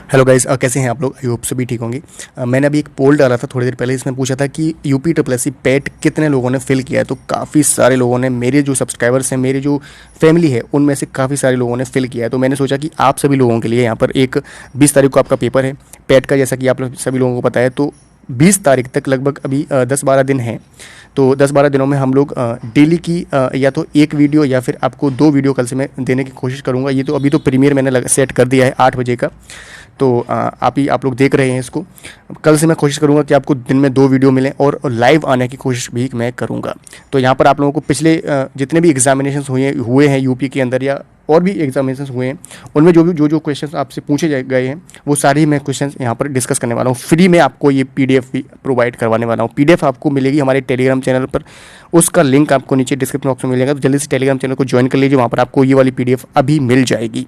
Hello guys, कैसे हैं आप लोग? आई होप सभी ठीक होंगे। मैंने अभी एक पोल डाला था थोड़ी देर पहले, इसमें पूछा था कि यूपी ट्रिपल एस सी पेट कितने लोगों ने फिल किया है। तो काफ़ी सारे लोगों ने, मेरे जो सब्सक्राइबर्स हैं, मेरे जो फैमिली है, उनमें से काफ़ी सारे लोगों ने फिल किया है। तो मैंने सोचा कि आप सभी लोगों के लिए यहाँ पर एक 20 तारीख को आपका पेपर है पेट का, जैसा कि आप लोग सभी लोगों को पता है। तो 20 तारीख तक लगभग अभी 10-12 दिन हैं। तो 10-12 दिनों में हम लोग डेली की या तो एक वीडियो या फिर आपको 2 वीडियो कल से मैं देने की कोशिश करूँगा। ये तो अभी तो प्रीमियर मैंने सेट कर दिया है 8 बजे का। तो आप लोग देख रहे हैं इसको। कल से मैं कोशिश करूँगा कि आपको दिन में 2 वीडियो मिलें और लाइव आने की कोशिश भी मैं करूँगा। तो यहाँ पर आप लोगों को पिछले जितने भी एग्जामिनेशन हुए हैं यूपी के अंदर या और भी एग्जामिनेशन हुए हैं, उनमें जो क्वेश्चंस आपसे पूछे गए हैं, वो सारी मैं क्वेश्चंस यहाँ पर डिस्कस करने वाला हूँ। फ्री में आपको ये पीडीएफ भी प्रोवाइड करवाने वाला हूँ। पीडीएफ आपको मिलेगी हमारे टेलीग्राम चैनल पर, उसका लिंक आपको नीचे डिस्क्रिप्शन बॉक्स में मिलेगा। तो जल्दी से टेलीग्राम चैनल को ज्वाइन कर लीजिए, वहाँ पर आपको ये वाली पीडीएफ अभी मिल जाएगी।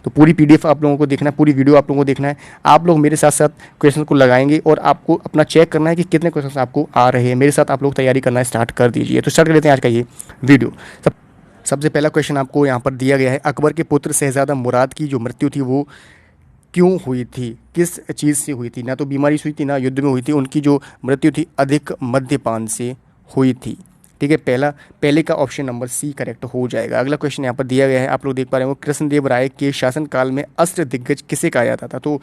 तो पूरी पीडीएफ आप लोगों को देखना है, पूरी वीडियो आप लोगों को देखना है। आप लोग मेरे साथ साथ क्वेश्चन को लगाएंगे और आपको अपना चेक करना है कि कितने क्वेश्चन आपको आ रहे हैं। मेरे साथ आप लोग तैयारी करना स्टार्ट कर दीजिए। तो स्टार्ट कर लेते हैं आज का ये वीडियो। सबसे पहला क्वेश्चन आपको यहाँ पर दिया गया है, अकबर के पुत्र शहजादा मुराद की जो मृत्यु थी वो क्यों हुई थी, किस चीज़ से हुई थी? ना तो बीमारी से हुई थी, ना युद्ध में हुई थी। उनकी जो मृत्यु थी अधिक मद्यपान से हुई थी। ठीक है, पहले का ऑप्शन नंबर सी करेक्ट हो जाएगा। अगला क्वेश्चन यहाँ पर दिया गया है, आप लोग देख पा रहे हो, कृष्णदेव राय के शासनकाल में अष्ट दिग्गज किसे कहा जाता था? तो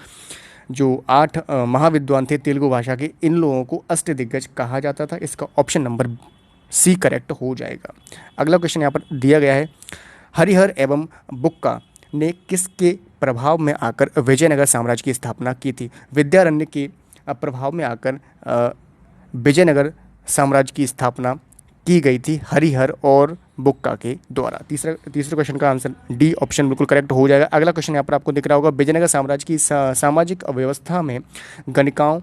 जो 8 महाविद्वान थे तेलुगु भाषा के, इन लोगों को अष्ट दिग्गज कहा जाता था। इसका ऑप्शन नंबर सी करेक्ट हो जाएगा। अगला क्वेश्चन यहाँ पर दिया गया है, हरिहर एवं बुक्का ने किसके प्रभाव में आकर विजयनगर साम्राज्य की स्थापना की थी? विद्यारण्य के प्रभाव में आकर विजयनगर साम्राज्य की स्थापना की गई थी हरिहर और बुक्का के द्वारा। तीसरे क्वेश्चन का आंसर डी ऑप्शन बिल्कुल करेक्ट हो जाएगा। अगला क्वेश्चन यहाँ पर आपको दिख रहा होगा, विजयनगर साम्राज्य की सामाजिक व्यवस्था में गणिकाओं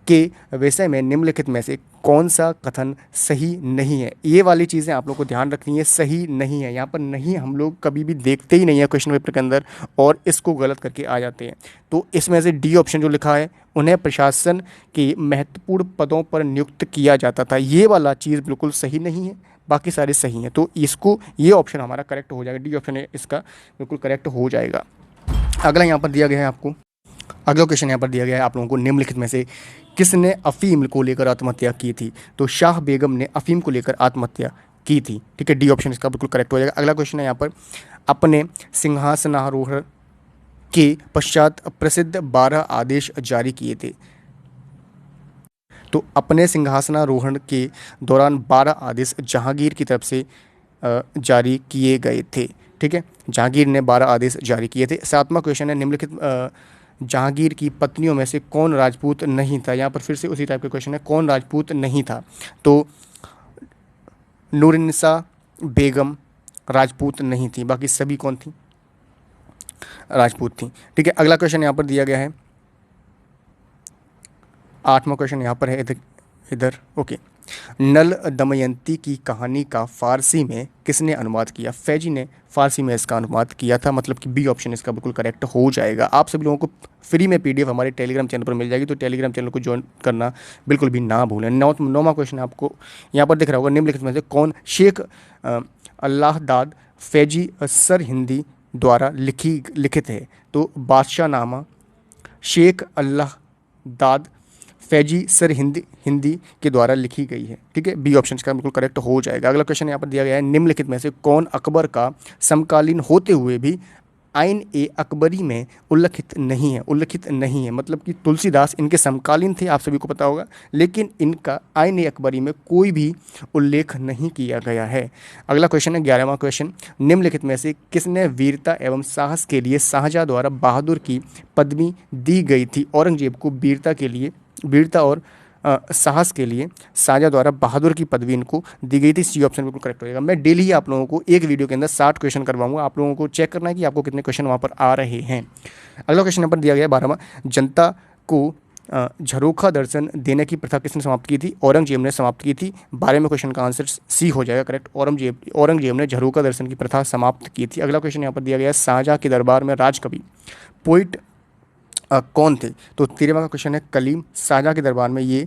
के विषय में निम्नलिखित में से कौन सा कथन सही नहीं है? ये वाली चीज़ें आप लोग को ध्यान रखनी है, सही नहीं है। यहाँ पर नहीं हम लोग कभी भी देखते ही नहीं है क्वेश्चन पेपर के अंदर, और इसको गलत करके आ जाते हैं। तो इसमें से डी ऑप्शन जो लिखा है, उन्हें प्रशासन के महत्वपूर्ण पदों पर नियुक्त किया जाता था, ये वाला चीज़ बिल्कुल सही नहीं है। बाकी सारे सही हैं, तो इसको ये ऑप्शन हमारा करेक्ट हो जाएगा। डी ऑप्शन है इसका बिल्कुल करेक्ट हो जाएगा। अगला यहाँ पर दिया गया है आपको, अगला क्वेश्चन यहाँ पर दिया गया है आप लोगों को, निम्नलिखित में से किसने अफीम को लेकर आत्महत्या की थी? तो शाह बेगम ने अफीम को लेकर आत्महत्या की थी। ठीक है, डी ऑप्शन इसका बिल्कुल करेक्ट हो जाएगा। अगला क्वेश्चन है यहाँ पर, अपने सिंहासनारोहण के पश्चात प्रसिद्ध 12 आदेश जारी किए थे। तो अपने सिंहासनारोहण के दौरान 12 आदेश जहांगीर की तरफ से जारी किए गए थे। ठीक है, जहांगीर ने 12 आदेश जारी किए थे। 7वां क्वेश्चन है, निम्नलिखित जहांगीर की पत्नियों में से कौन राजपूत नहीं था? यहाँ पर फिर से उसी टाइप का क्वेश्चन है, कौन राजपूत नहीं था? तो नूरनिसा बेगम राजपूत नहीं थी, बाकी सभी कौन थी? राजपूत थी। ठीक है, अगला क्वेश्चन यहाँ पर दिया गया है, 8वां क्वेश्चन यहाँ पर है इधर ओके। नल दमयंती की कहानी का फारसी में किसने अनुवाद किया? फैजी ने फारसी में इसका अनुवाद किया था, मतलब कि बी ऑप्शन इसका बिल्कुल करेक्ट हो जाएगा। आप सभी लोगों को फ्री में पीडीएफ हमारे टेलीग्राम चैनल पर मिल जाएगी, तो टेलीग्राम चैनल को ज्वाइन करना बिल्कुल भी ना भूलें। 9वां क्वेश्चन आपको यहाँ पर दिख रहा होगा, निम्नलिखित में से कौन शेख अल्लाहदाद फैजी सर हिंदी द्वारा लिखित है? तो बादशाह नामा शेख अल्लाहदाद फैजी सर हिंदी के द्वारा लिखी गई है। ठीक है, बी ऑप्शन का बिल्कुल करेक्ट हो जाएगा। अगला क्वेश्चन यहाँ पर दिया गया है, निम्नलिखित में से कौन अकबर का समकालीन होते हुए भी आइन ए अकबरी में उल्लिखित नहीं है? मतलब कि तुलसीदास इनके समकालीन थे, आप सभी को पता होगा, लेकिन इनका आइन ए अकबरी में कोई भी उल्लेख नहीं किया गया है। अगला क्वेश्चन है 11वां क्वेश्चन, निम्नलिखित में से किसने वीरता एवं साहस के लिए शाहजहाँ द्वारा बहादुर की पदवी दी गई थी? औरंगजेब को वीरता और साहस के लिए शाहजहाँ द्वारा बहादुर की पदवी इनको दी गई थी। सी ऑप्शन बिल्कुल करेक्ट होगा। मैं डेली ही आप लोगों को एक वीडियो के अंदर 60 क्वेश्चन करवाऊंगा, आप लोगों को चेक करना है कि आपको कितने क्वेश्चन वहाँ पर आ रहे हैं। अगला क्वेश्चन यहाँ पर दिया गया 12वां, जनता को झरोखा दर्शन देने की प्रथा किसने समाप्त की थी? औरंगजेब ने समाप्त की थी। 12वें क्वेश्चन का आंसर सी हो जाएगा करेक्ट, औरंगजेब ने झरोखा दर्शन की प्रथा समाप्त की थी। अगला क्वेश्चन यहाँ पर दिया गया, शाहजहाँ के दरबार में राजकवि पोइट कौन थे? तो 13वां का क्वेश्चन है, कलीम शाहजहाँ के दरबार में ये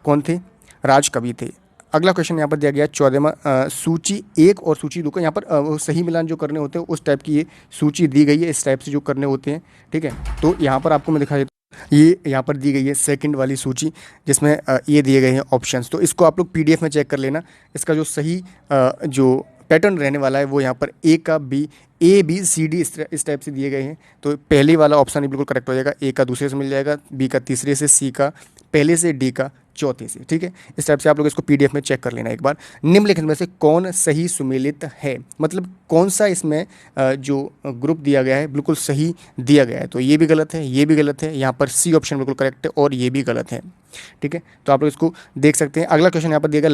कौन थे? राजकवि थे। अगला क्वेश्चन यहाँ पर दिया गया 14वां, सूची 1 और सूची 2 का यहाँ पर वो सही मिलान जो करने होते हैं उस टाइप की ये सूची दी गई है, इस टाइप से जो करने होते हैं। ठीक है, तो यहाँ पर आपको मैं दिखा देता हूँ, ये यहाँ पर दी गई है सेकंड वाली सूची, जिसमें ये दिए गए हैं ऑप्शंस। तो इसको आप लोग पीडीएफ में चेक कर लेना। इसका जो सही जो पैटर्न रहने वाला है वो यहाँ पर ए का B, A B C D इस टाइप से दिए गए हैं। तो पहले वाला ऑप्शन ही बिल्कुल करेक्ट हो जाएगा। ए का दूसरे से मिल जाएगा, बी का तीसरे से, सी का पहले से, डी का चौथे से। ठीक है, इस टाइप से आप लोग इसको पीडीएफ में चेक कर लेना एक बार। निम्नलिखित में से कौन सही सुमेलित है, मतलब कौन सा इसमें जो ग्रुप दिया गया है बिल्कुल सही दिया गया है। तो ये भी गलत है, ये भी गलत है, यहाँ पर सी ऑप्शन बिल्कुल करेक्ट है और ये भी गलत है। ठीक है, तो आप लोग इसको देख सकते हैं। अगला क्वेश्चन यहाँ पर दिया गया,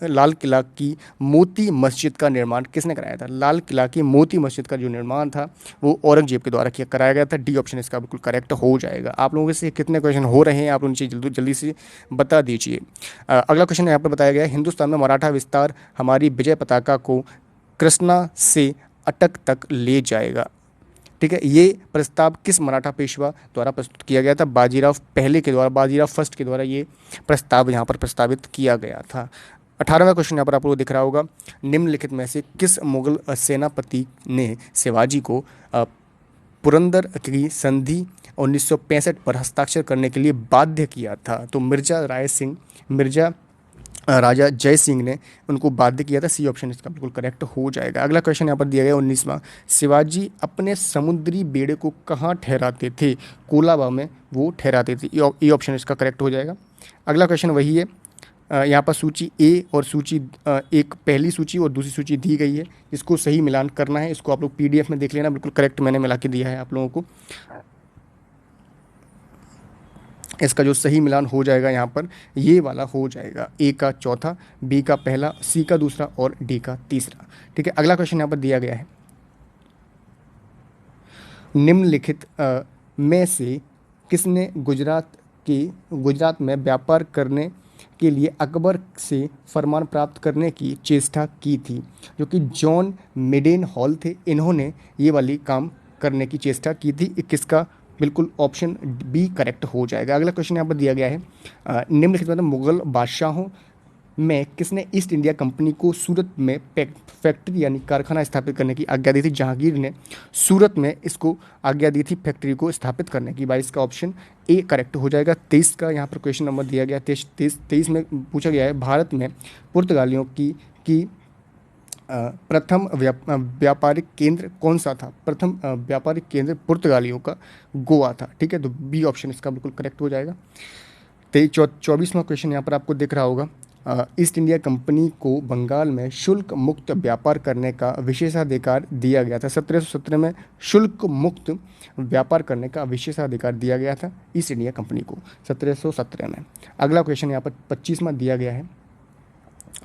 लाल किला की मोती मस्जिद का निर्माण किसने कराया था। लाल किला की मोती मस्जिद का जो निर्माण था वो औरंगजेब के द्वारा कराया गया था। डी ऑप्शन इसका बिल्कुल करेक्ट हो जाएगा। आप लोगों से कितने क्वेश्चन हो रहे हैं आप लोग नीचे जल्दी से बता दीजिए। अगला क्वेश्चन यहाँ पर बताया गया, हिंदुस्तान में मराठा विस्तार हमारी विजय पताका को कृष्णा से अटक तक ले जाएगा। ठीक है, ये प्रस्ताव किस मराठा पेशवा द्वारा प्रस्तुत किया गया था। बाजीराव पहले के द्वारा, बाजीराव फर्स्ट के द्वारा ये प्रस्ताव यहाँ पर प्रस्तावित किया गया था। 18वां क्वेश्चन यहाँ पर आपको दिख रहा होगा, निम्नलिखित में से किस मुगल सेनापति ने शिवाजी को पुरंदर की संधि 1965 पर हस्ताक्षर करने के लिए बाध्य किया था। तो मिर्जा राजा जय सिंह ने उनको बाध्य किया था। सी ऑप्शन इसका बिल्कुल करेक्ट हो जाएगा। अगला क्वेश्चन यहाँ पर दिया गया 19वां, शिवाजी अपने समुद्री बेड़े को कहाँ ठहराते थे। कोलाबा में वो ठहराते थे। ये ऑप्शन इसका करेक्ट हो जाएगा। अगला क्वेश्चन वही है, यहाँ पर सूची ए और सूची एक पहली सूची और दूसरी सूची दी गई है, इसको सही मिलान करना है। इसको आप लोग पीडीएफ में देख लेना, बिल्कुल करेक्ट मैंने मिला के दिया है आप लोगों को। इसका जो सही मिलान हो जाएगा यहाँ पर ये वाला हो जाएगा, ए का चौथा, बी का पहला, सी का दूसरा और डी का तीसरा। ठीक है, अगला क्वेश्चन यहाँ पर दिया गया है, निम्नलिखित में से किसने गुजरात में व्यापार करने के लिए अकबर से फरमान प्राप्त करने की चेष्टा की थी। जो कि जॉन मिडेन हॉल थे, इन्होंने ये वाली काम करने की चेष्टा की थी। 21 का बिल्कुल ऑप्शन बी करेक्ट हो जाएगा। अगला क्वेश्चन यहाँ पर दिया गया है, निम्नलिखित में मुगल बादशाहों में किसने ईस्ट इंडिया कंपनी को सूरत में फैक्ट्री यानी कारखाना स्थापित करने की आज्ञा दी थी। जहांगीर ने सूरत में इसको आज्ञा दी थी फैक्ट्री को स्थापित करने की। 22 का ऑप्शन ए करेक्ट हो जाएगा। 23 का यहाँ पर क्वेश्चन नंबर दिया गया, 23 में पूछा गया है, भारत में पुर्तगालियों की प्रथम व्यापारिक केंद्र कौन सा था। प्रथम व्यापारिक केंद्र पुर्तगालियों का गोवा था। ठीक है, तो बी ऑप्शन इसका बिल्कुल करेक्ट हो जाएगा। 24वां क्वेश्चन यहाँ पर आपको दिख रहा होगा, ईस्ट इंडिया कंपनी को बंगाल में शुल्क मुक्त व्यापार करने का विशेषाधिकार दिया गया था। 1717 में शुल्क मुक्त व्यापार करने का विशेषाधिकार दिया गया था ईस्ट इंडिया कंपनी को 1717 में। अगला क्वेश्चन यहाँ पर 25वां दिया गया है,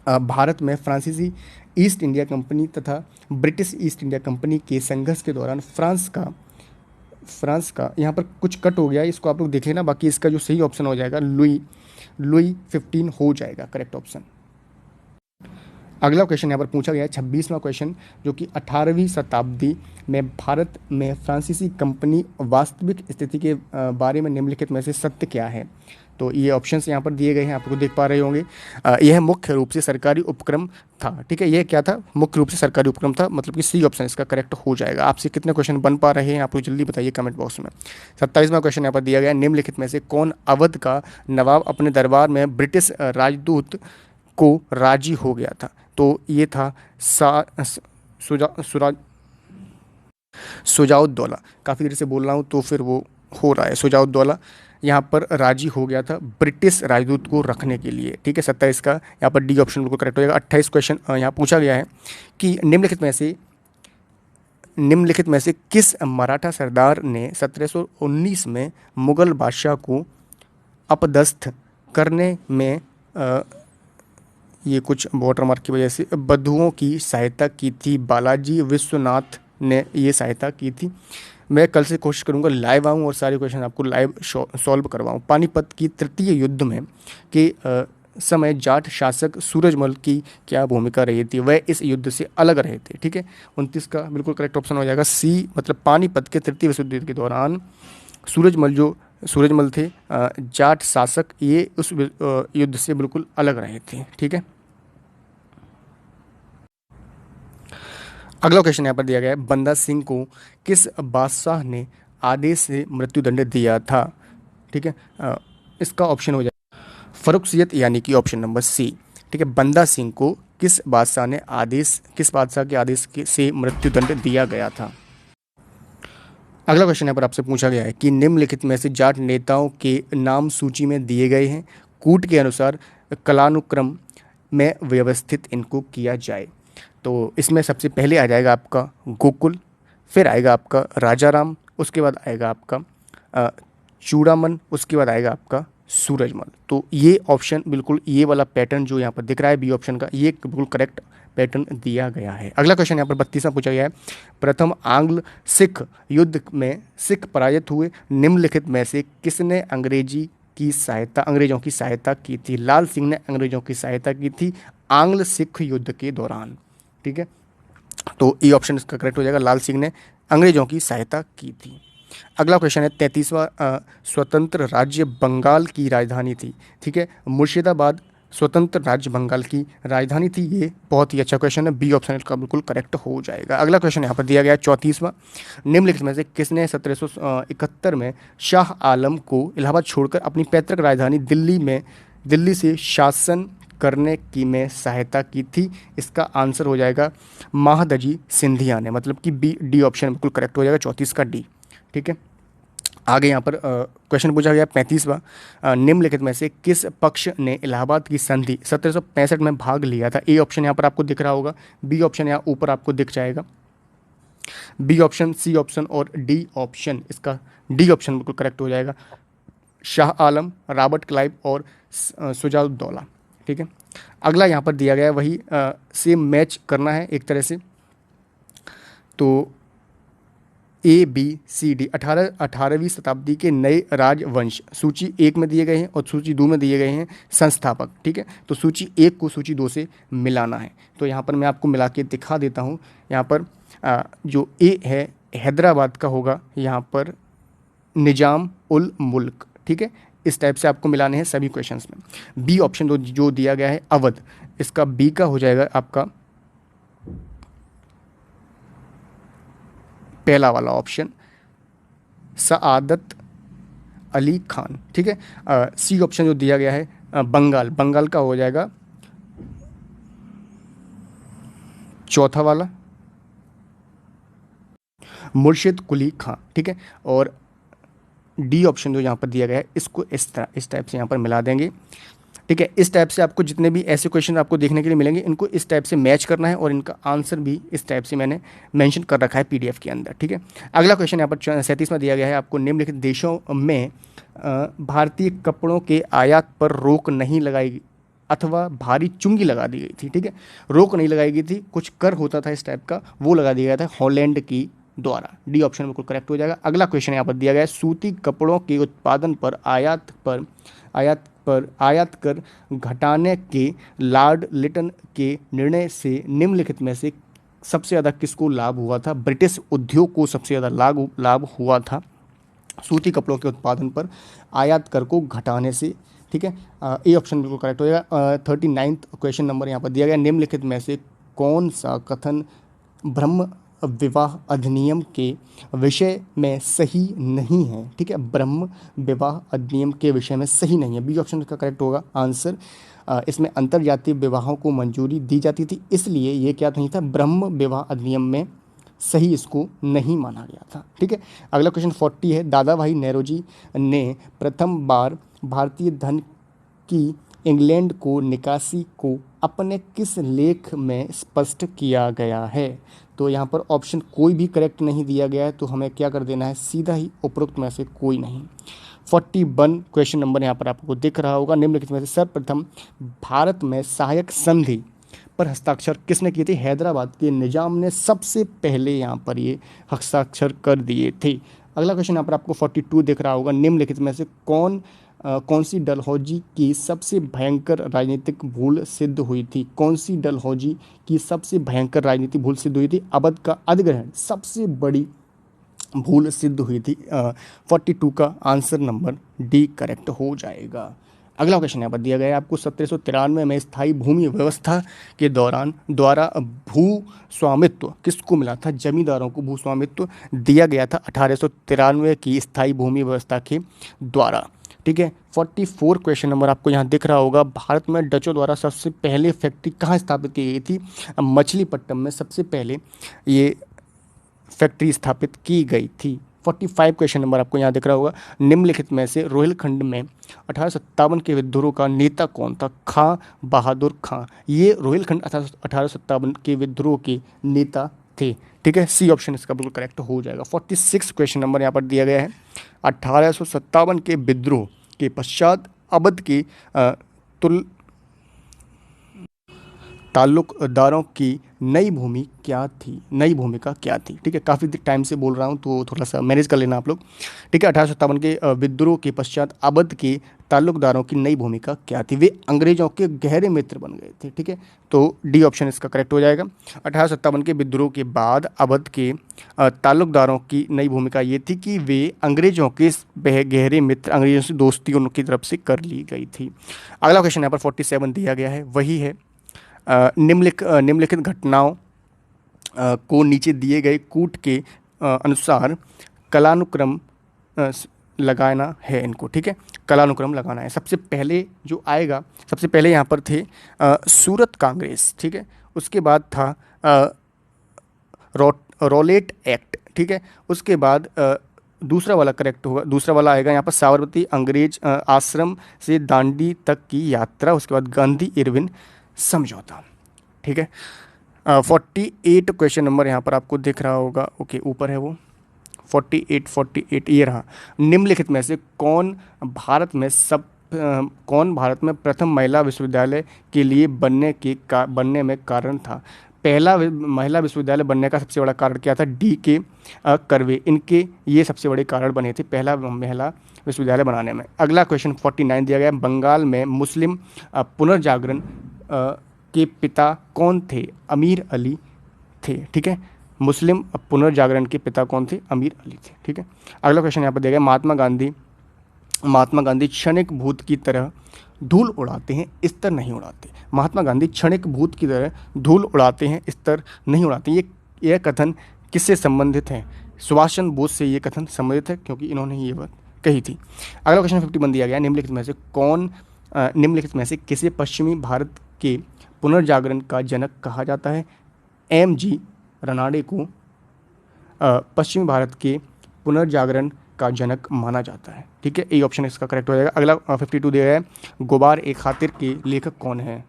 भारत में फ्रांसीसी ईस्ट इंडिया कंपनी तथा ब्रिटिश ईस्ट इंडिया कंपनी के संघर्ष के दौरान फ्रांस का यहाँ पर कुछ कट हो गया है, इसको आप लोग देख लेना। बाकी इसका जो सही ऑप्शन हो जाएगा लुई 15 हो जाएगा करेक्ट ऑप्शन। अगला क्वेश्चन यहाँ पर पूछा गया है 26वां क्वेश्चन, जो कि 18वीं शताब्दी में भारत में फ्रांसीसी कंपनी वास्तविक स्थिति के बारे में निम्नलिखित में से सत्य क्या है। तो ये ऑप्शंस यहाँ पर दिए गए हैं, आप लोग देख पा रहे होंगे। यह मुख्य रूप से सरकारी उपक्रम था। ठीक है, यह क्या था, मुख्य रूप से सरकारी उपक्रम था, मतलब कि सी ऑप्शन इसका करेक्ट हो जाएगा। आपसे कितने क्वेश्चन बन पा रहे हैं आप लोग जल्दी बताइए कमेंट बॉक्स में। 27वां क्वेश्चन यहाँ पर दिया गया, निम्नलिखित में से कौन अवध का नवाब अपने दरबार में ब्रिटिश राजदूत को राजी हो गया था। तो ये था सुजाउद्दौला। काफ़ी देर से बोल रहा हूँ तो फिर वो हो रहा है। सुजाउद्दौला यहाँ पर राजी हो गया था ब्रिटिश राजदूत को रखने के लिए। ठीक है, 27 का यहाँ पर डी ऑप्शन बिल्कुल करेक्ट हो जाएगा। 28 क्वेश्चन यहाँ पूछा गया है कि निम्नलिखित में से किस मराठा सरदार ने 1719 में मुगल बादशाह को अपदस्थ करने में ये कुछ वाटरमार्क की वजह से बंधुओं की सहायता की थी। बालाजी विश्वनाथ ने ये सहायता की थी। मैं कल से कोशिश करूंगा लाइव आऊँ और सारे क्वेश्चन आपको लाइव सॉल्व करवाऊँ। पानीपत की तृतीय युद्ध में के समय जाट शासक सूरजमल की क्या भूमिका रही थी, वह इस युद्ध से अलग रहे थे। ठीक है, 29 का बिल्कुल करेक्ट ऑप्शन हो जाएगा सी, मतलब पानीपत के तृतीय विश्व युद्ध के दौरान सूरजमल थे जाट शासक, ये उस युद्ध से बिल्कुल अलग रहे थे। ठीक है। अगला क्वेश्चन यहाँ पर दिया गया है, बंदा सिंह को किस बादशाह ने आदेश से मृत्युदंड दिया था। ठीक है, इसका ऑप्शन हो जाएगा फर्रुखसियत यानी कि ऑप्शन नंबर सी। ठीक है, बंदा सिंह को किस बादशाह ने आदेश, किस बादशाह के आदेश से मृत्युदंड दिया गया था। अगला क्वेश्चन यहाँ पर आपसे पूछा गया है कि निम्नलिखित में से जाट नेताओं के नाम सूची में दिए गए हैं, कूट के अनुसार कालानुक्रम में व्यवस्थित इनको किया जाए। तो इसमें सबसे पहले आ जाएगा आपका गोकुल, फिर आएगा आपका राजा राम, उसके बाद आएगा आपका चूड़ामन, उसके बाद आएगा आपका सूरजमल। तो ये ऑप्शन बिल्कुल, ये वाला पैटर्न जो यहाँ पर दिख रहा है बी ऑप्शन का, ये बिल्कुल करेक्ट पैटर्न दिया गया है। अगला क्वेश्चन यहाँ पर 32वां पूछा गया है, प्रथम आंग्ल सिख युद्ध में सिख पराजित हुए, निम्नलिखित में से किसने अंग्रेजों की सहायता की थी। लाल सिंह ने अंग्रेजों की सहायता की थी आंग्ल सिख युद्ध के दौरान। ठीक है, तो ये ऑप्शन इसका करेक्ट हो जाएगा, लाल सिंह ने अंग्रेजों की सहायता की थी। अगला क्वेश्चन है 33वां, स्वतंत्र राज्य बंगाल की राजधानी थी। ठीक है, मुर्शिदाबाद स्वतंत्र राज्य बंगाल की राजधानी थी। ये बहुत ही अच्छा क्वेश्चन है, बी ऑप्शन इसका बिल्कुल करेक्ट हो जाएगा। अगला क्वेश्चन यहाँ पर दिया गया है 34वां, निम्नलिखित में से किसने 1771 में शाह आलम को इलाहाबाद छोड़कर अपनी पैतृक राजधानी दिल्ली से शासन करने की में सहायता की थी। इसका आंसर हो जाएगा महादजी सिंधिया ने, मतलब कि बी, डी ऑप्शन बिल्कुल करेक्ट हो जाएगा, 34 का डी। ठीक है, आगे यहाँ पर क्वेश्चन पूछा गया 35वां, निम्नलिखित में से किस पक्ष ने इलाहाबाद की संधि 1765 में भाग लिया था। ए ऑप्शन यहाँ पर आपको दिख रहा होगा, बी ऑप्शन यहाँ ऊपर आपको दिख जाएगा, बी ऑप्शन, सी ऑप्शन और डी ऑप्शन। इसका डी ऑप्शन बिल्कुल करेक्ट हो जाएगा, शाह आलम, रॉबर्ट क्लाइव और शुजाउद्दौला। ठीक है, अगला यहाँ पर दिया गया है वही सेम मैच करना है एक तरह से। तो ए बी सी डी 18वीं शताब्दी के नए राजवंश सूची 1 में दिए गए हैं और सूची 2 में दिए गए हैं संस्थापक। ठीक है, तो सूची 1 को सूची 2 से मिलाना है। तो यहाँ पर मैं आपको मिला के दिखा देता हूँ। यहाँ पर जो ए है हैदराबाद का होगा, यहाँ पर निजाम उल मुल्क। ठीक है, इस टाइप से आपको मिलाने हैं सभी क्वेश्चंस में। बी ऑप्शन जो दिया गया है अवध, इसका बी का हो जाएगा आपका पहला वाला ऑप्शन सआदत अली खान। ठीक है, सी ऑप्शन जो दिया गया है बंगाल का हो जाएगा चौथा वाला मुर्शिद कुली खां। ठीक है, और डी ऑप्शन जो यहाँ पर दिया गया है इसको इस टाइप से यहाँ पर मिला देंगे। ठीक है, इस टाइप से आपको जितने भी ऐसे क्वेश्चन आपको देखने के लिए मिलेंगे, इनको इस टाइप से मैच करना है और इनका आंसर भी इस टाइप से मैंने मेंशन कर रखा है पीडीएफ के अंदर। ठीक है, अगला क्वेश्चन यहाँ पर 37 में दिया गया है आपको, निम्नलिखित देशों में भारतीय कपड़ों के आयात पर रोक नहीं लगाई अथवा भारी चुंगी लगा दी गई थी। ठीक है, रोक नहीं लगाई गई थी, कुछ कर होता था इस टाइप का, वो लगा दिया गया था हॉलैंड की द्वारा। डी ऑप्शन बिल्कुल करेक्ट हो जाएगा। अगला क्वेश्चन यहाँ पर दिया गया है, सूती कपड़ों के उत्पादन पर आयात कर घटाने के लॉर्ड लिटन के निर्णय से निम्नलिखित में से सबसे ज़्यादा किसको लाभ हुआ था। ब्रिटिश उद्योग को सबसे ज़्यादा लाभ हुआ था सूती कपड़ों के उत्पादन पर आयात कर को घटाने से। ठीक है, ए ऑप्शन बिल्कुल करेक्ट हो जाएगा। 39th क्वेश्चन नंबर यहाँ पर दिया गया, निम्नलिखित में से कौन सा कथन ब्रह्म विवाह अधिनियम के विषय में सही नहीं है। ठीक है, ब्रह्म विवाह अधिनियम के विषय में सही नहीं है, बी ऑप्शन का करेक्ट होगा आंसर। इसमें अंतरजातीय विवाहों को मंजूरी दी जाती थी, इसलिए ये क्या नहीं था, ब्रह्म विवाह अधिनियम में सही इसको नहीं माना गया था। ठीक है, अगला क्वेश्चन 40 है, दादा भाई नेरोजी ने प्रथम बार भारतीय धन की इंग्लैंड को निकासी को अपने किस लेख में स्पष्ट किया गया है। तो यहाँ पर ऑप्शन कोई भी करेक्ट नहीं दिया गया है, तो हमें क्या कर देना है, सीधा ही उपरोक्त में से कोई नहीं। 41 क्वेश्चन नंबर यहाँ पर आपको दिख रहा होगा, निम्नलिखित में से सर्वप्रथम भारत में सहायक संधि पर हस्ताक्षर किसने किए थे। हैदराबाद के निजाम ने सबसे पहले यहाँ पर ये हस्ताक्षर कर दिए थे। अगला क्वेश्चन यहाँ पर आपको 42 दिख रहा होगा, निम्नलिखित में से कौन सी डलहौजी की सबसे भयंकर राजनीतिक भूल सिद्ध हुई थी। कौन सी डलहौजी की सबसे भयंकर राजनीतिक भूल सिद्ध हुई थी। अवध का अधिग्रहण सबसे बड़ी भूल सिद्ध हुई थी। 42 का आंसर नंबर डी करेक्ट हो जाएगा। अगला क्वेश्चन यहाँ पर दिया गया है आपको, 1793 में स्थायी भूमि व्यवस्था के दौरान द्वारा भू स्वामित्व किसको मिला था? जमींदारों को भू स्वामित्व दिया गया था 1893 की स्थायी भूमि व्यवस्था के द्वारा। ठीक है, 44 क्वेश्चन नंबर आपको यहाँ दिख रहा होगा, भारत में डचों द्वारा सबसे पहले फैक्ट्री कहाँ स्थापित की गई थी? मछलीपट्टनम में सबसे पहले ये फैक्ट्री स्थापित की गई थी। 45 क्वेश्चन नंबर आपको यहाँ दिख रहा होगा, निम्नलिखित में से रोहिलखंड में 1857 के विद्रोह का नेता कौन था? खां बहादुर खां, ये रोहिलखंड 1857 के विद्रोह के नेता थे। ठीक है, सी ऑप्शन इसका बिल्कुल करेक्ट हो जाएगा। 46 क्वेश्चन नंबर यहाँ पर दिया गया है, 1857 के विद्रोह के पश्चात अवध के तुल ताल्लुकदारों की नई भूमि क्या थी? नई भूमिका क्या थी? ठीक है, काफ़ी टाइम से बोल रहा हूँ तो थोड़ा सा मैनेज कर लेना आप लोग। ठीक है, 1857 के विद्रोह के पश्चात अवध के ताल्लुकदारों की नई भूमिका क्या थी? वे अंग्रेजों के गहरे मित्र बन गए थे। ठीक है, तो डी ऑप्शन इसका करेक्ट हो जाएगा। 1857 के विद्रोह के बाद अवध के ताल्लुकदारों की नई भूमिका ये थी कि वे अंग्रेजों के गहरे मित्र, अंग्रेजों से दोस्ती उनकी तरफ से कर ली गई थी। अगला क्वेश्चन यहाँ पर 47 दिया गया है, वही है निम्नलिखित घटनाओं को नीचे दिए गए कूट के अनुसार कलानुक्रम लगाना है इनको। ठीक है, कलानुक्रम लगाना है। सबसे पहले जो आएगा, सबसे पहले यहाँ पर थे सूरत कांग्रेस। ठीक है, उसके बाद था रॉलेट एक्ट। ठीक है, उसके बाद दूसरा वाला करेक्ट होगा, दूसरा वाला आएगा यहाँ पर साबरमती अंग्रेज आश्रम से दांडी तक की यात्रा, उसके बाद गांधी इरविन समझौता। ठीक है, 48 क्वेश्चन नंबर यहाँ पर आपको दिख रहा होगा, ओके ऊपर है वो 48 ये रहा। निम्नलिखित में से कौन भारत में प्रथम महिला विश्वविद्यालय के लिए बनने में कारण था? पहला महिला विश्वविद्यालय बनने का सबसे बड़ा कारण क्या था? डी के कर्वे, इनके ये सबसे बड़े कारण बने थे पहला महिला विश्वविद्यालय बनाने में। अगला क्वेश्चन 49 दिया गया, बंगाल में मुस्लिम पुनर्जागरण के पिता कौन थे? अमीर अली थे। ठीक है, मुस्लिम पुनर्जागरण के पिता कौन थे? अमीर अली थे। ठीक है, अगला क्वेश्चन यहाँ पर दिया गया, महात्मा गांधी क्षणिक भूत की तरह धूल उड़ाते हैं, स्तर नहीं उड़ाते। महात्मा गांधी क्षणिक भूत की तरह धूल उड़ाते हैं, स्तर नहीं उड़ाते। यह कथन किससे संबंधित है? सुभाष चंद्र बोस से ये कथन संबंधित है, क्योंकि इन्होंने ये बात कही थी। अगला क्वेश्चन 51 दिया गया, निम्नलिखित में से किसे पश्चिमी भारत के पुनर्जागरण का जनक कहा जाता है? एम.जी. रनाडे को पश्चिमी भारत के पुनर्जागरण का जनक माना जाता है। ठीक है, ए ऑप्शन इसका करेक्ट हो जाएगा। अगला 52 दिया गया है, गुबार ए खातिर के लेखक कौन है?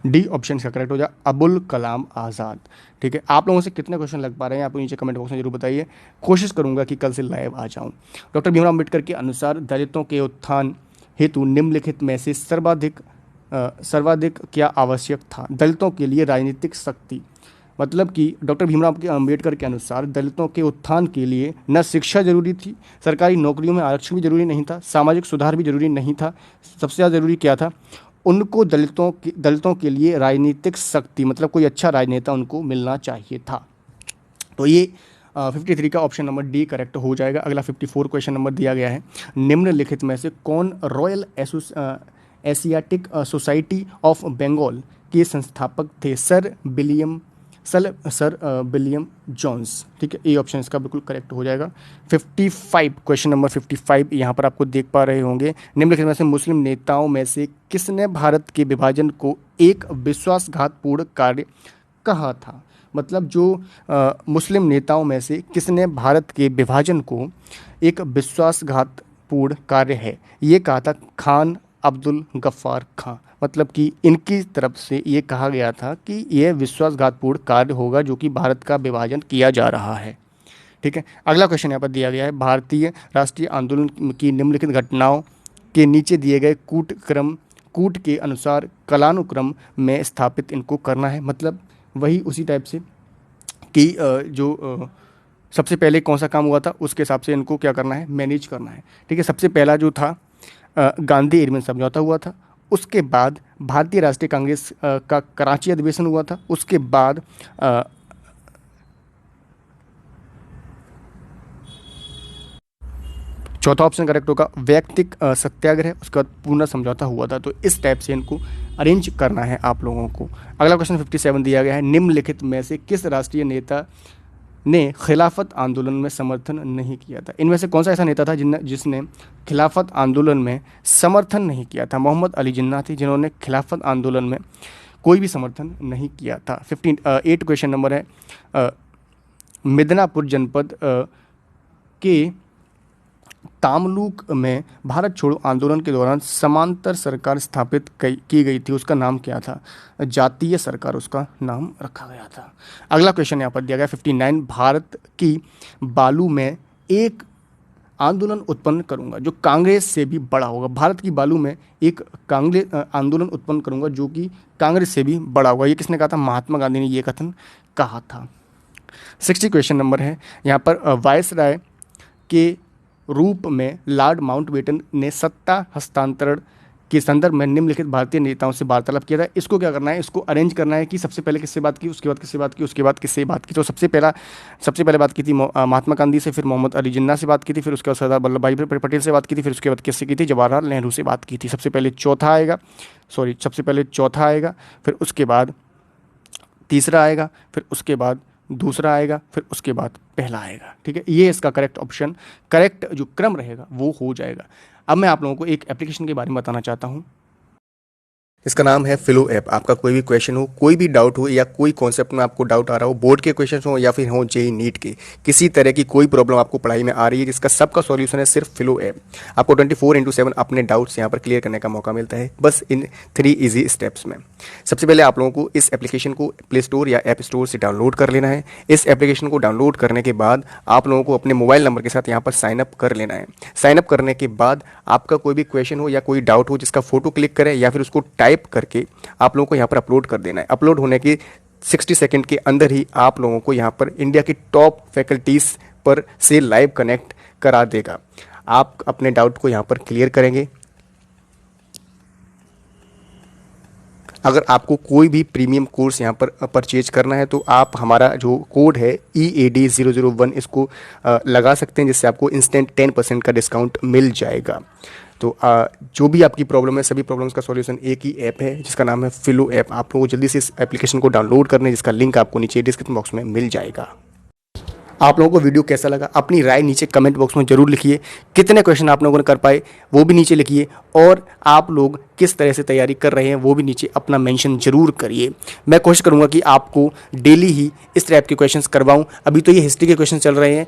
डी ऑप्शन इसका करेक्ट हो जाएगा, अबुल कलाम आज़ाद। ठीक है, आप लोगों से कितने क्वेश्चन लग पा रहे हैं आप नीचे कमेंट बॉक्स में जरूर बताइए, कोशिश करूंगा कि कल से लाइव आ जाऊं। डॉक्टर भीमराव अम्बेडकर के अनुसार दलितों के उत्थान हेतु निम्नलिखित में से सर्वाधिक क्या आवश्यक था? दलितों के लिए राजनीतिक शक्ति, मतलब कि डॉक्टर भीमराव अम्बेडकर के अनुसार दलितों के उत्थान के लिए न शिक्षा जरूरी थी, सरकारी नौकरियों में आरक्षण भी जरूरी नहीं था, सामाजिक सुधार भी जरूरी नहीं था, सबसे ज़्यादा जरूरी क्या था? उनको दलितों के लिए राजनीतिक शक्ति, मतलब कोई अच्छा राजनेता उनको मिलना चाहिए था। तो ये 53 का ऑप्शन नंबर डी करेक्ट हो जाएगा। अगला 54 क्वेश्चन नंबर दिया गया है, निम्नलिखित में से कौन Royal Asiatic Society of Bengal के संस्थापक थे? Sir William Jones. ठीक है, ए ऑप्शन इसका बिल्कुल करेक्ट हो जाएगा। 55 क्वेश्चन नंबर 55 यहाँ पर आपको देख पा रहे होंगे, निम्नलिखित में से मुस्लिम नेताओं में से किसने भारत के विभाजन को एक विश्वासघातपूर्ण कार्य कहा था? मतलब जो मुस्लिम नेताओं में से किसने भारत के विभाजन को एक विश्वासघातपूर्ण कार्य है ये कहा था? खान अब्दुल गफ्फार खां। मतलब कि इनकी तरफ से ये कहा गया था कि यह विश्वासघातपूर्ण कार्य होगा जो कि भारत का विभाजन किया जा रहा है। ठीक है, अगला क्वेश्चन यहाँ पर दिया गया है, भारतीय राष्ट्रीय आंदोलन की निम्नलिखित घटनाओं के नीचे दिए गए कूट के अनुसार कलानुक्रम में स्थापित इनको करना है। मतलब वही उसी टाइप से कि सबसे पहले कौन सा काम हुआ था उसके हिसाब से इनको क्या करना है, मैनेज करना है। ठीक है, सबसे पहला जो था गांधी इरविन समझौता हुआ था, उसके बाद भारतीय राष्ट्रीय कांग्रेस का कराची अधिवेशन हुआ था, उसके बाद चौथा ऑप्शन करेक्ट होगा, वैयक्तिक सत्याग्रह, उसके बाद पूर्ण समझौता हुआ था। तो इस टाइप से इनको अरेंज करना है आप लोगों को। अगला क्वेश्चन 57 दिया गया है, निम्नलिखित में से किस राष्ट्रीय नेता ने खिलाफत आंदोलन में समर्थन नहीं किया था? इनमें से कौन सा ऐसा नेता था जिसने खिलाफत आंदोलन में समर्थन नहीं किया था? मोहम्मद अली जिन्ना थे जिन्होंने खिलाफत आंदोलन में कोई भी समर्थन नहीं किया था। 8 क्वेश्चन नंबर है, मिदनापुर जनपद के तामलुक में भारत छोड़ो आंदोलन के दौरान समांतर सरकार स्थापित की गई थी, उसका नाम क्या था? जातीय सरकार उसका नाम रखा गया था। अगला क्वेश्चन यहाँ पर दिया गया 59, भारत की बालू में एक आंदोलन उत्पन्न करूंगा जो कांग्रेस से भी बड़ा होगा। भारत की बालू में एक कांग्रेस आंदोलन उत्पन्न करूंगा जो कि कांग्रेस से भी बड़ा होगा। ये किसने कहा था? महात्मा गांधी ने ये कथन कहा था। 60 क्वेश्चन नंबर है यहाँ पर, वायसराय के रूप में लॉर्ड माउंटबेटन ने सत्ता हस्तांतरण के संदर्भ में निम्नलिखित भारतीय नेताओं से वार्तालाप किया था। इसको क्या करना है? इसको अरेंज करना है कि सबसे पहले किससे बात की, उसके बाद किससे बात की, उसके बाद किससे बात की। तो सबसे पहले बात की थी महात्मा गांधी से, फिर मोहम्मद अली जिन्ना से बात की थी, फिर उसके बाद सरदार वल्लभ भाई पटेल से बात की थी, फिर उसके बाद किससे की थी? जवाहरलाल नेहरू से बात की थी। सबसे पहले चौथा आएगा, फिर उसके बाद तीसरा आएगा, फिर उसके बाद दूसरा आएगा, फिर उसके बाद पहला आएगा। ठीक है, ये इसका करेक्ट ऑप्शन, करेक्ट जो क्रम रहेगा वो हो जाएगा। अब मैं आप लोगों को एक एप्लीकेशन के बारे में बताना चाहता हूँ। इसका नाम है फिलो ऐप। आपका कोई भी क्वेश्चन हो, कोई भी डाउट हो, या कोई कॉन्सेप्ट में आपको डाउट आ रहा हो, बोर्ड के क्वेश्चन हो या फिर हो जेईई नीट के, किसी तरह की कोई प्रॉब्लम आपको पढ़ाई में आ रही है, जिसका सबका सॉल्यूशन है सिर्फ फिलो ऐप। आपको 24/7 अपने डाउट्स यहाँ पर क्लियर करने का मौका मिलता है, बस इन 3 ईजी स्टेप्स में। सबसे पहले आप लोगों को इस एप्लीकेशन को प्ले स्टोर या ऐप स्टोर से डाउनलोड कर लेना है। इस एप्लीकेशन को डाउनलोड करने के बाद आप लोगों को अपने मोबाइल नंबर के साथ यहाँ पर साइन अप कर लेना है। साइन अप करने के बाद आपका कोई भी क्वेश्चन हो या कोई डाउट हो, जिसका फोटो क्लिक करें या फिर उसको टाइप करके आप लोगों को यहाँ पर अपलोड कर देना है। अपलोड होने के 60 सेकंड के अंदर ही आप लोगों को यहाँ पर इंडिया की टॉप फैकल्टीज पर से लाइव कनेक्ट करा देगा। आप अपने डाउट को यहाँ पर क्लियर करेंगे। अगर आपको कोई भी प्रीमियम कोर्स यहाँ पर परचेज करना है तो आप हमारा जो कोड है EAD001 इसको लगा सकते हैं, जिससे आपको इंस्टेंट 10% का डिस्काउंट मिल जाएगा। तो जो भी आपकी प्रॉब्लम है, सभी प्रॉब्लम्स का सॉल्यूशन एक ही ऐप है जिसका नाम है फिलो ऐप। आप लोगों को जल्दी से इस एप्लीकेशन को डाउनलोड करना है, जिसका लिंक आपको नीचे डिस्क्रिप्शन बॉक्स में मिल जाएगा। आप लोगों को वीडियो कैसा लगा अपनी राय नीचे कमेंट बॉक्स में जरूर लिखिए। कितने क्वेश्चन आप लोगों ने कर पाए वो भी नीचे लिखिए, और आप लोग किस तरह से तैयारी कर रहे हैं वो भी नीचे अपना मेंशन जरूर करिए। मैं कोशिश करूंगा कि आपको डेली ही इस टाइप के क्वेश्चंस करवाऊं। अभी तो ये हिस्ट्री के क्वेश्चन चल रहे हैं,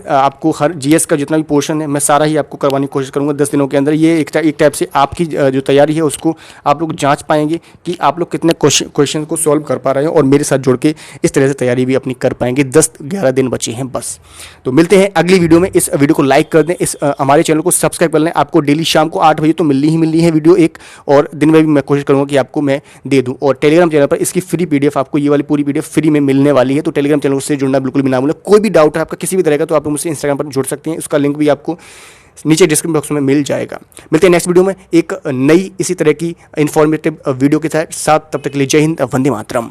आपको हर जीएस का जितना भी पोर्शन है मैं सारा ही आपको करवाने की कोशिश करूंगा 10 दिनों के अंदर। ये एक टाइप से आपकी जो तैयारी है उसको आप लोग जाँच पाएंगे कि आप लोग कितने क्वेश्चन को सॉल्व कर पा रहे हैं, और मेरे साथ जुड़ के इस तरह से तैयारी भी अपनी कर पाएंगे। 10-11 दिन बचे हैं बस। तो मिलते हैं अगली वीडियो में। इस वीडियो को लाइक कर दें, इस हमारे चैनल को सब्सक्राइब कर लें। आपको डेली शाम को 8 बजे तो मिलनी है वीडियो एक, और दिन में भी मैं कोशिश करूंगा कि आपको मैं दे दूं। और टेलीग्राम चैनल पर इसकी फ्री पीडीएफ, आपको ये वाली पूरी पीडीएफ फ्री में मिलने वाली है। तो टेलीग्राम चैनल से जुड़ना बिल्कुल भी ना भूलें। कोई भी डाउट है आपका किसी भी तरह का तो आप मुझसे इंस्टाग्राम पर जुड़ सकते हैं, उसका लिंक भी आपको नीचे डिस्क्रिप्शन बॉक्स में मिल जाएगा। मिलते हैं नेक्स्ट वीडियो में एक नई इसी तरह की इंफॉर्मेटिव वीडियो के साथ। तब तक के लिए जय हिंद, वंदे मातरम।